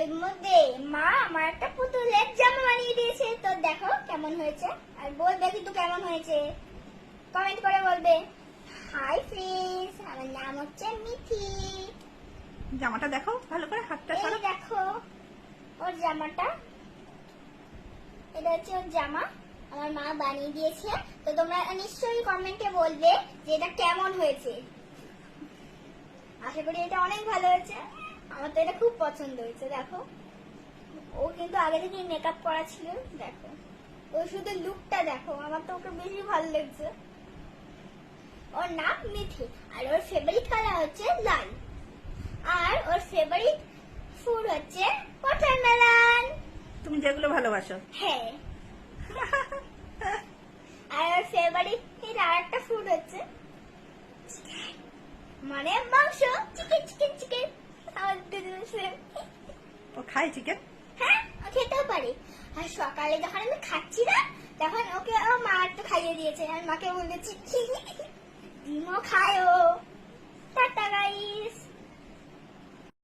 এর মধ্যে মা আমার একটা পুতুলের জামা বানিয়ে দিয়েছে। তো দেখো কেমন হয়েছে, আর বলবে কিন্তু কেমন হয়েছে, কমেন্ট করে বলবে। হাই ফ্রেন্ডস, আমার নাম হচ্ছে মিঠি। জামাটা দেখো ভালো করে, হাতটা এই সরো। দেখো ওর জামাটা, এটা হচ্ছে ওর জামা, আমার মা বানিয়ে দিয়েছে। তো তোমরা নিশ্চয়ই কমেন্টে বলবে যে এটা কেমন হয়েছে। আশা করি এটা অনেক ভালো হয়েছে, আমার তো এটা খুব পছন্দ হয়েছে। দেখো ও কিন্তু আগে থেকে মেকআপ করা ছিল, দেখো ও শুধু লুকটা দেখো, আমার তো ওকে বেশি ভালো লাগছে। ওর নাম মিঠি, আর ওর ফেভারিট কালার হচ্ছে লাল, আর ওর ফেভারিট ফুড হচ্ছে ওয়াটারমেলন। তুমি যেগুলো ভালোবাসো। হ্যাঁ, আর ওর ফেভারিট আর একটা ফুড হচ্ছে মানে মাংস, চিকেন চিকেন চিকেন। আমার দুজনের সেম। ও খায় চিকেন? হ্যাঁ, ও খেতেও পারে। আর সকালে যখন আমি খাচ্ছি না, তখন ওকে ও মা একটু খাইয়ে দিয়েছে, আর মাকে বলেছি ডিমও খায় ও। Tata guys.